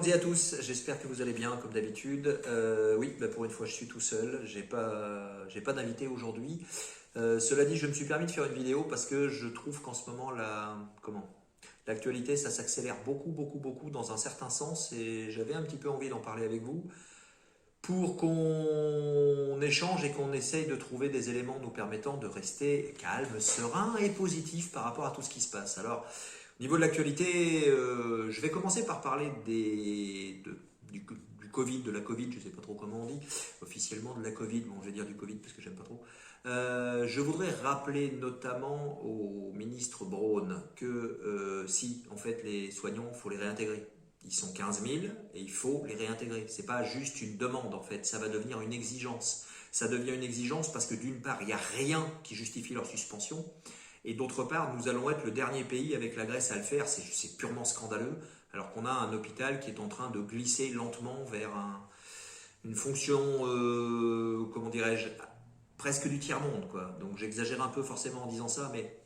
toutes et à tous, j'espère que vous allez bien comme d'habitude. Oui, pour une fois je suis tout seul, j'ai pas d'invité aujourd'hui. Cela dit, je me suis permis de faire une vidéo parce que je trouve qu'en ce moment l'actualité ça s'accélère beaucoup dans un certain sens et j'avais un petit peu envie d'en parler avec vous pour qu'on échange et qu'on essaye de trouver des éléments nous permettant de rester calme, serein et positif par rapport à tout ce qui se passe. Alors, au niveau de l'actualité, je vais commencer par parler du Covid, de la Covid, je ne sais pas trop comment on dit, officiellement de la Covid, bon je vais dire du Covid parce que j'aime pas trop. Je voudrais rappeler notamment au ministre Braun que si en fait les soignants, il faut les réintégrer. Ils sont 15 000 et il faut les réintégrer. C'est pas juste une demande en fait, ça va devenir une exigence. Ça devient une exigence parce que d'une part, il n'y a rien qui justifie leur suspension. Et d'autre part, nous allons être le dernier pays avec la Grèce à le faire. C'est purement scandaleux. Alors qu'on a un hôpital qui est en train de glisser lentement vers une fonction, comment dirais-je, presque du tiers-monde, quoi. Donc j'exagère un peu forcément en disant ça, mais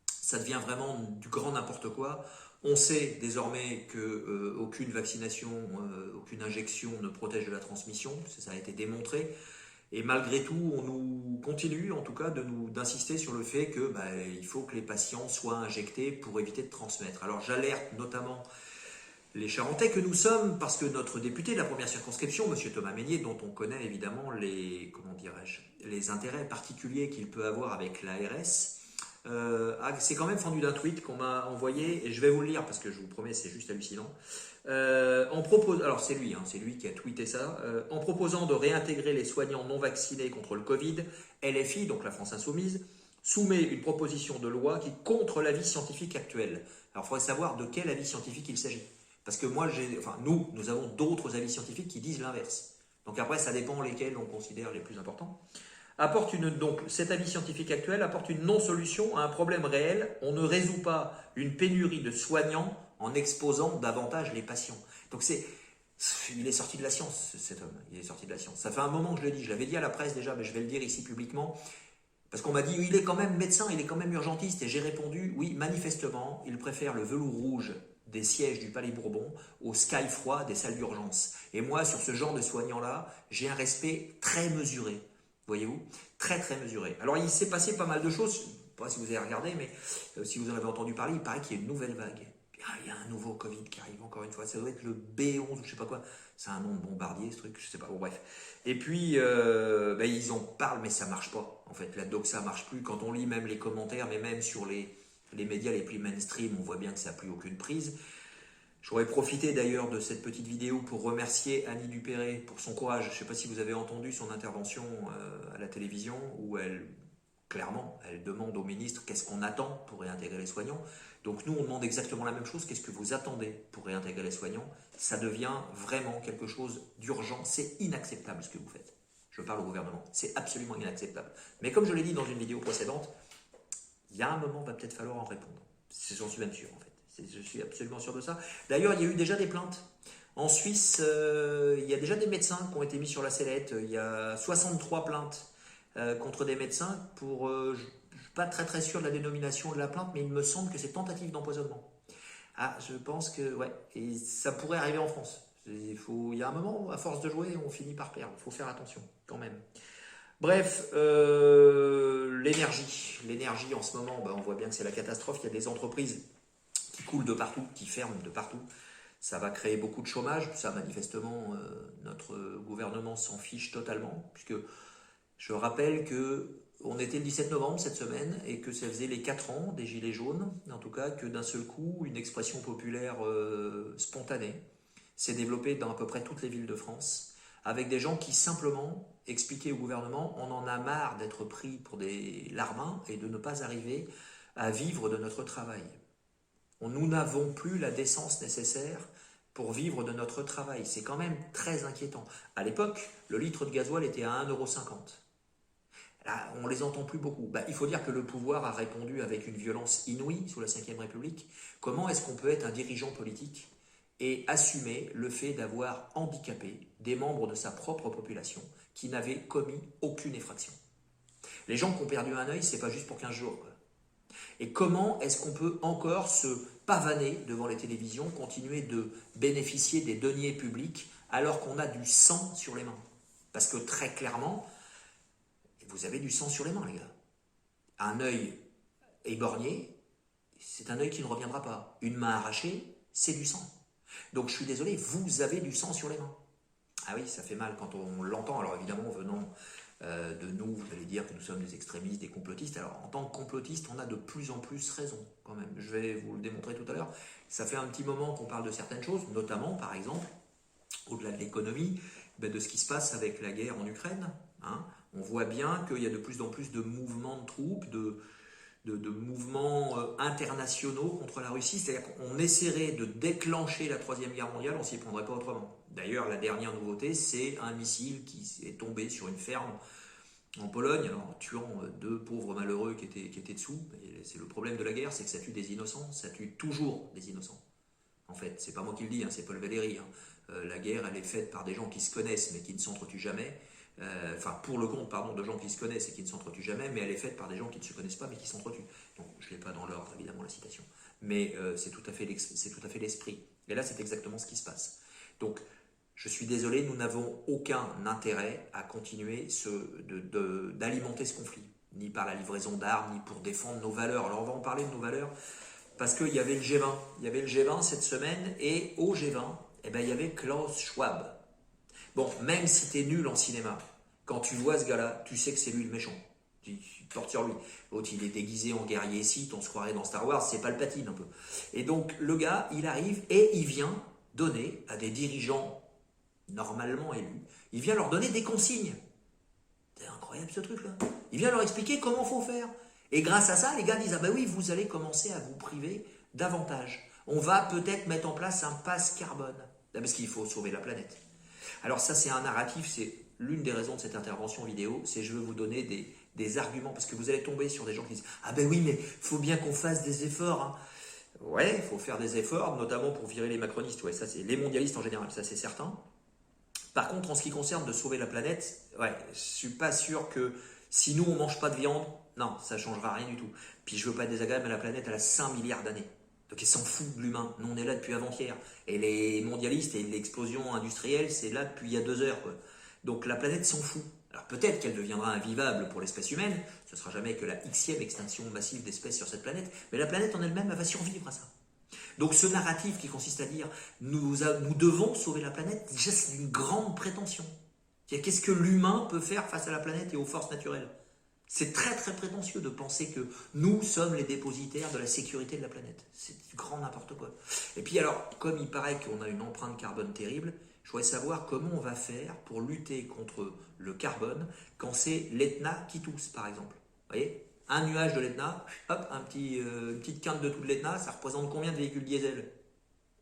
ça devient vraiment du grand n'importe quoi. On sait désormais qu'aucune vaccination, aucune injection ne protège de la transmission, ça a été démontré. Et malgré tout, on nous continue en tout cas d'insister sur le fait que il faut que les patients soient injectés pour éviter de transmettre. Alors j'alerte notamment les Charentais que nous sommes parce que notre député de la première circonscription, M. Thomas Mesnier, dont on connaît évidemment les intérêts particuliers qu'il peut avoir avec l'ARS, c'est quand même fendu d'un tweet qu'on m'a envoyé et je vais vous le lire parce que je vous promets c'est juste hallucinant. Alors c'est lui qui a tweeté ça. En proposant de réintégrer les soignants non vaccinés contre le Covid, LFI, donc la France Insoumise, soumet une proposition de loi qui est contre l'avis scientifique actuel. Alors il faudrait savoir de quel avis scientifique il s'agit. Parce que nous avons d'autres avis scientifiques qui disent l'inverse. Donc après, ça dépend lesquels on considère les plus importants. Donc cet avis scientifique actuel apporte une non-solution à un problème réel. On ne résout pas une pénurie de soignants en exposant davantage les patients. Donc il est sorti de la science, cet homme. Il est sorti de la science. Ça fait un moment que je le dis. Je l'avais dit à la presse déjà, mais je vais le dire ici publiquement. Parce qu'on m'a dit, il est quand même médecin, il est quand même urgentiste. Et j'ai répondu, oui, manifestement, il préfère le velours rouge des sièges du Palais Bourbon au sky froid des salles d'urgence. Et moi, sur ce genre de soignants-là, j'ai un respect très mesuré. Voyez-vous, très mesuré. Alors il s'est passé pas mal de choses, je ne sais pas si vous avez regardé, mais si vous en avez entendu parler, il paraît qu'il y a une nouvelle vague. Il y a un nouveau Covid qui arrive encore une fois, ça doit être le B11 ou je sais pas quoi, c'est un nom de bombardier ce truc, je sais pas, bon bref. Et puis ils en parlent mais ça marche pas, en fait la doxa marche plus, quand on lit même les commentaires, mais même sur les médias les plus mainstream, on voit bien que ça n'a plus aucune prise. J'aurais profité d'ailleurs de cette petite vidéo pour remercier Annie Dupéré pour son courage. Je ne sais pas si vous avez entendu son intervention à la télévision où elle demande au ministre qu'est-ce qu'on attend pour réintégrer les soignants. Donc nous, on demande exactement la même chose. Qu'est-ce que vous attendez pour réintégrer les soignants? Ça devient vraiment quelque chose d'urgent. C'est inacceptable ce que vous faites. Je parle au gouvernement. C'est absolument inacceptable. Mais comme je l'ai dit dans une vidéo précédente, il y a un moment, il va peut-être falloir en répondre. J'en suis même sûr en fait. Je suis absolument sûr de ça. D'ailleurs, il y a eu déjà des plaintes. En Suisse, il y a déjà des médecins qui ont été mis sur la sellette. Il y a 63 plaintes contre des médecins pour, je ne suis pas très sûr de la dénomination de la plainte, mais il me semble que c'est tentative d'empoisonnement. Ah, je pense que, ouais, et ça pourrait arriver en France. Il y a un moment, à force de jouer, on finit par perdre. Il faut faire attention, quand même. Bref, l'énergie en ce moment, on voit bien que c'est la catastrophe. Il y a des entreprises qui coulent de partout, qui ferment de partout. Ça va créer beaucoup de chômage. Ça, manifestement, notre gouvernement s'en fiche totalement, puisque je rappelle qu'on était le 17 novembre cette semaine et que ça faisait les 4 ans des Gilets jaunes, en tout cas que d'un seul coup, une expression populaire spontanée s'est développée dans à peu près toutes les villes de France, avec des gens qui simplement expliquaient au gouvernement on en a marre d'être pris pour des larbins et de ne pas arriver à vivre de notre travail. Nous n'avons plus la décence nécessaire pour vivre de notre travail. C'est quand même très inquiétant. À l'époque, le litre de gasoil était à 1,50 €. Là, on ne les entend plus beaucoup. Il faut dire que le pouvoir a répondu avec une violence inouïe sous la Ve République. Comment est-ce qu'on peut être un dirigeant politique et assumer le fait d'avoir handicapé des membres de sa propre population qui n'avaient commis aucune effraction? Les gens qui ont perdu un œil, ce n'est pas juste pour 15 jours, quoi. Et comment est-ce qu'on peut encore se pavaner devant les télévisions, continuer de bénéficier des deniers publics alors qu'on a du sang sur les mains? Parce que très clairement, vous avez du sang sur les mains, les gars. Un œil éborgné, c'est un œil qui ne reviendra pas. Une main arrachée, c'est du sang. Donc je suis désolé, vous avez du sang sur les mains. Ah oui, ça fait mal quand on l'entend. Alors évidemment, venant de nous, vous allez dire que nous sommes des extrémistes, des complotistes. Alors en tant que complotiste, on a de plus en plus raison quand même. Je vais vous le démontrer tout à l'heure. Ça fait un petit moment qu'on parle de certaines choses, notamment par exemple, au-delà de l'économie, de ce qui se passe avec la guerre en Ukraine. Hein. On voit bien qu'il y a de plus en plus de mouvements de troupes, de mouvements internationaux contre la Russie. C'est-à-dire qu'on essaierait de déclencher la Troisième Guerre mondiale, on ne s'y prendrait pas autrement. D'ailleurs, la dernière nouveauté, c'est un missile qui est tombé sur une ferme en Pologne, alors en tuant deux pauvres malheureux qui étaient dessous. C'est le problème de la guerre, c'est que ça tue des innocents, ça tue toujours des innocents. En fait, c'est pas moi qui le dis, hein, c'est Paul Valéry. Hein. La guerre, elle est faite par des gens qui se connaissent mais qui ne s'entretuent jamais. Enfin, pour le compte, pardon, de gens qui se connaissent et qui ne s'entretuent jamais, mais elle est faite par des gens qui ne se connaissent pas mais qui s'entretuent. Donc, je ne l'ai pas dans l'ordre, évidemment, la citation. Mais c'est tout à fait l'esprit. Et là, c'est exactement ce qui se passe. Donc, je suis désolé, nous n'avons aucun intérêt à continuer d'alimenter ce conflit, ni par la livraison d'armes, ni pour défendre nos valeurs. Alors, on va en parler de nos valeurs, parce qu'il y avait le G20. Il y avait le G20 cette semaine, et au G20, eh ben, il y avait Klaus Schwab. Bon, même si tu es nul en cinéma, quand tu vois ce gars-là, tu sais que c'est lui le méchant. Tu portes sur lui. L'autre, il est déguisé en guerrier Sith, on se croirait dans Star Wars, c'est Palpatine un peu. Et donc, le gars, il arrive et il vient donner à des dirigeants normalement élus, il vient leur donner des consignes. C'est incroyable ce truc-là. Il vient leur expliquer comment il faut faire. Et grâce à ça, les gars disent, ah ben oui, vous allez commencer à vous priver davantage. On va peut-être mettre en place un pass carbone. Parce qu'il faut sauver la planète. Alors ça, c'est un narratif, c'est l'une des raisons de cette intervention vidéo, c'est je veux vous donner des arguments, parce que vous allez tomber sur des gens qui disent « Ah ben oui, mais il faut bien qu'on fasse des efforts. Hein. » Ouais, il faut faire des efforts, notamment pour virer les macronistes, ouais, ça c'est les mondialistes en général, ça c'est certain. Par contre, en ce qui concerne de sauver la planète, ouais, je suis pas sûr que si nous on mange pas de viande, non, ça changera rien du tout. Puis je veux pas être désagréable, mais la planète elle a 5 milliards d'années. Donc ils s'en foutent de l'humain. Nous on est là depuis avant-hier. Et les mondialistes et l'explosion industrielle, c'est là depuis il y a 2 heures. Quoi. Donc la planète s'en fout. Alors peut-être qu'elle deviendra invivable pour l'espèce humaine, ce ne sera jamais que la xème extinction massive d'espèces sur cette planète, mais la planète en elle-même elle va survivre à ça. Donc ce narratif qui consiste à dire nous devons sauver la planète, déjà c'est une grande prétention. Qu'est-ce que l'humain peut faire face à la planète et aux forces naturelles? C'est très très prétentieux de penser que nous sommes les dépositaires de la sécurité de la planète. C'est du grand n'importe quoi. Et puis alors, comme il paraît qu'on a une empreinte carbone terrible, je voudrais savoir comment on va faire pour lutter contre le carbone quand c'est l'Etna qui tousse, par exemple. Vous voyez, un nuage de l'Etna, hop, une petite quinte de tout de l'Etna, ça représente combien de véhicules diesel?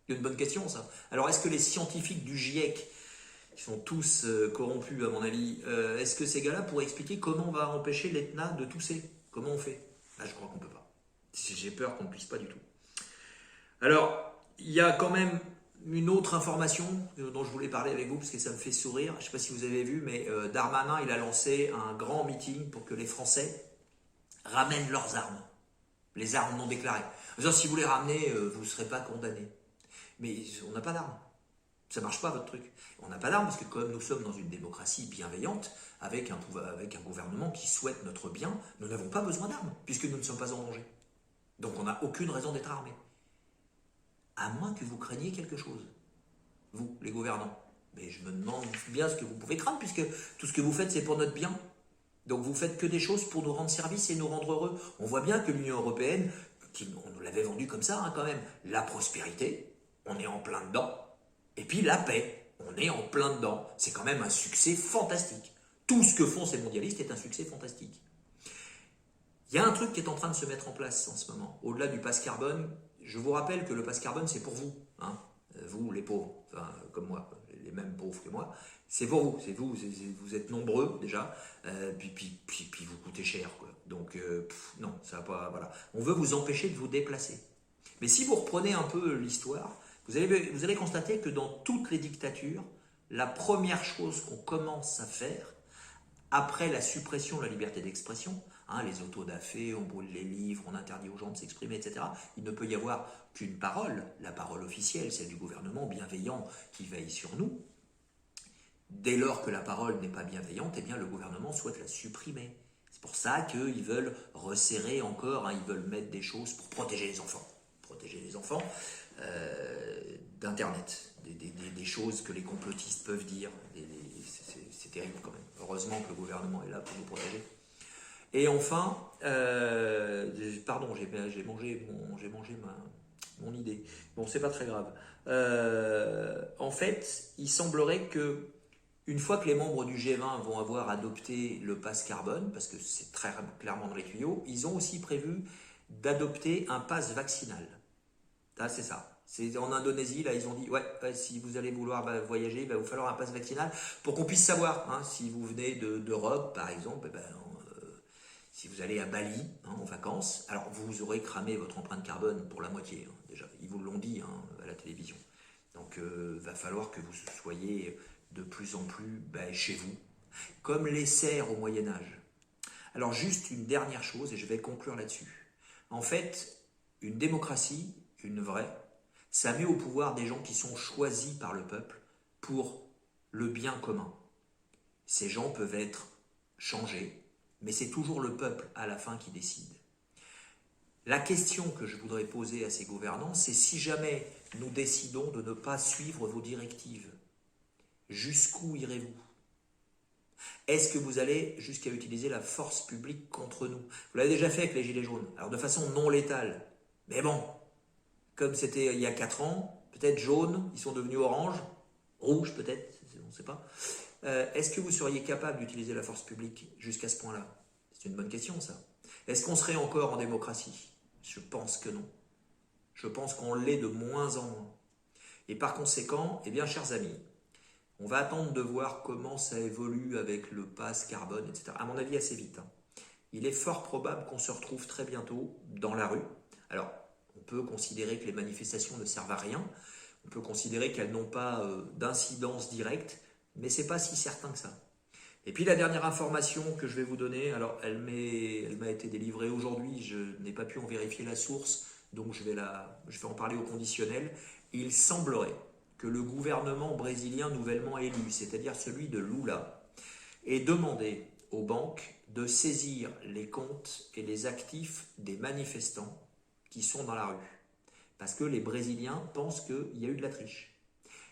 C'est une bonne question ça. Alors est-ce que les scientifiques du GIEC, qui sont tous corrompus à mon avis, est-ce que ces gars-là pourraient expliquer comment on va empêcher l'Etna de tousser? Comment on fait? Là je crois qu'on ne peut pas. J'ai peur qu'on ne puisse pas du tout. Alors, il y a quand même une autre information dont je voulais parler avec vous parce que ça me fait sourire. Je ne sais pas si vous avez vu, mais Darmanin il a lancé un grand meeting pour que les Français ramènent leurs armes. Les armes non déclarées. C'est-à-dire, si vous les ramenez, vous ne serez pas condamnés. Mais on n'a pas d'armes. Ça ne marche pas votre truc. On n'a pas d'armes parce que comme nous sommes dans une démocratie bienveillante, avec un gouvernement qui souhaite notre bien, nous n'avons pas besoin d'armes puisque nous ne sommes pas en danger. Donc on n'a aucune raison d'être armés. À moins que vous craigniez quelque chose. Vous, les gouvernants. Mais je me demande bien ce que vous pouvez craindre puisque tout ce que vous faites c'est pour notre bien. Donc vous faites que des choses pour nous rendre service et nous rendre heureux. On voit bien que l'Union européenne, on nous l'avait vendu comme ça quand même, la prospérité, on est en plein dedans. Et puis la paix, on est en plein dedans. C'est quand même un succès fantastique. Tout ce que font ces mondialistes est un succès fantastique. Il y a un truc qui est en train de se mettre en place en ce moment. Au-delà du pass carbone, je vous rappelle que le pass carbone c'est pour vous. Hein, vous les pauvres, enfin, comme moi, les mêmes pauvres que moi. C'est pour vous, vous êtes nombreux déjà, puis vous coûtez cher. Quoi. Donc non, ça va pas, voilà. On veut vous empêcher de vous déplacer. Mais si vous reprenez un peu l'histoire, vous allez constater que dans toutes les dictatures, la première chose qu'on commence à faire, après la suppression de la liberté d'expression, Hein, les autodafés, on brûle les livres, on interdit aux gens de s'exprimer, etc. Il ne peut y avoir qu'une parole, la parole officielle, celle du gouvernement bienveillant qui veille sur nous. Dès lors que la parole n'est pas bienveillante, eh bien le gouvernement souhaite la supprimer. C'est pour ça qu'ils veulent resserrer encore, hein, ils veulent mettre des choses pour protéger les enfants. Protéger les enfants d'Internet, des choses que les complotistes peuvent dire. C'est terrible quand même. Heureusement que le gouvernement est là pour nous protéger. Et enfin, pardon, j'ai mangé mon idée. Bon, c'est pas très grave. En fait, il semblerait que une fois que les membres du G20 vont avoir adopté le pass carbone, parce que c'est très clairement dans les tuyaux, ils ont aussi prévu d'adopter un pass vaccinal. Là, c'est ça. C'est en Indonésie, là, ils ont dit, ouais, si vous allez vouloir voyager, il va vous falloir un pass vaccinal pour qu'on puisse savoir, hein, si vous venez d'Europe, par exemple, si vous allez à Bali, hein, en vacances, alors vous aurez cramé votre empreinte carbone pour la moitié, hein, déjà. Ils vous l'ont dit, hein, à la télévision. Donc, va falloir que vous soyez de plus en plus chez vous, comme les serfs au Moyen-Âge. Alors, juste une dernière chose, et je vais conclure là-dessus. En fait, une démocratie, une vraie, ça met au pouvoir des gens qui sont choisis par le peuple pour le bien commun. Ces gens peuvent être changés, mais c'est toujours le peuple à la fin qui décide. La question que je voudrais poser à ces gouvernants, c'est si jamais nous décidons de ne pas suivre vos directives, jusqu'où irez-vous? Est-ce que vous allez jusqu'à utiliser la force publique contre nous? Vous l'avez déjà fait avec les Gilets jaunes, alors de façon non létale. Mais bon, comme c'était il y a 4 ans, peut-être jaune, ils sont devenus orange, rouge peut-être, on ne sait pas. Est-ce que vous seriez capable d'utiliser la force publique jusqu'à ce point-là? C'est une bonne question, ça. Est-ce qu'on serait encore en démocratie? Je pense que non. Je pense qu'on l'est de moins en moins. Et par conséquent, eh bien, chers amis, on va attendre de voir comment ça évolue avec le pass carbone, etc. À mon avis, assez vite. Il est fort probable qu'on se retrouve très bientôt dans la rue. Alors, on peut considérer que les manifestations ne servent à rien. On peut considérer qu'elles n'ont pas d'incidence directe, mais ce n'est pas si certain que ça. Et puis la dernière information que je vais vous donner, alors elle m'a été délivrée aujourd'hui, je n'ai pas pu en vérifier la source, donc je vais en parler au conditionnel. Il semblerait que le gouvernement brésilien nouvellement élu, c'est-à-dire celui de Lula, ait demandé aux banques de saisir les comptes et les actifs des manifestants qui sont dans la rue. Parce que les Brésiliens pensent qu'il y a eu de la triche.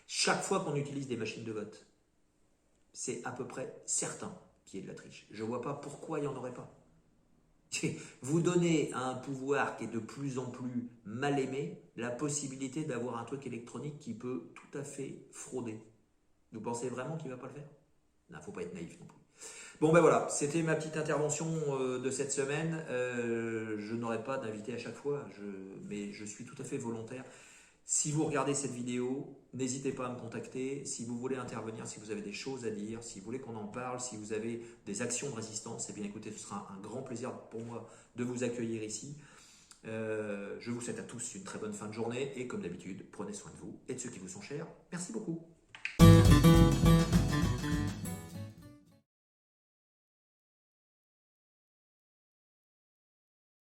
Chaque fois qu'on utilise des machines de vote, c'est à peu près certain qu'il y ait de la triche. Je ne vois pas pourquoi il n'y en aurait pas. Vous donnez à un pouvoir qui est de plus en plus mal aimé la possibilité d'avoir un truc électronique qui peut tout à fait frauder. Vous pensez vraiment qu'il ne va pas le faire? Il ne faut pas être naïf non plus. Bon ben voilà, c'était ma petite intervention de cette semaine. Je n'aurai pas d'invité à chaque fois, mais je suis tout à fait volontaire. Si vous regardez cette vidéo, n'hésitez pas à me contacter. Si vous voulez intervenir, si vous avez des choses à dire, si vous voulez qu'on en parle, si vous avez des actions de résistance, eh bien écoutez, ce sera un grand plaisir pour moi de vous accueillir ici. Je vous souhaite à tous une très bonne fin de journée et comme d'habitude, prenez soin de vous et de ceux qui vous sont chers. Merci beaucoup.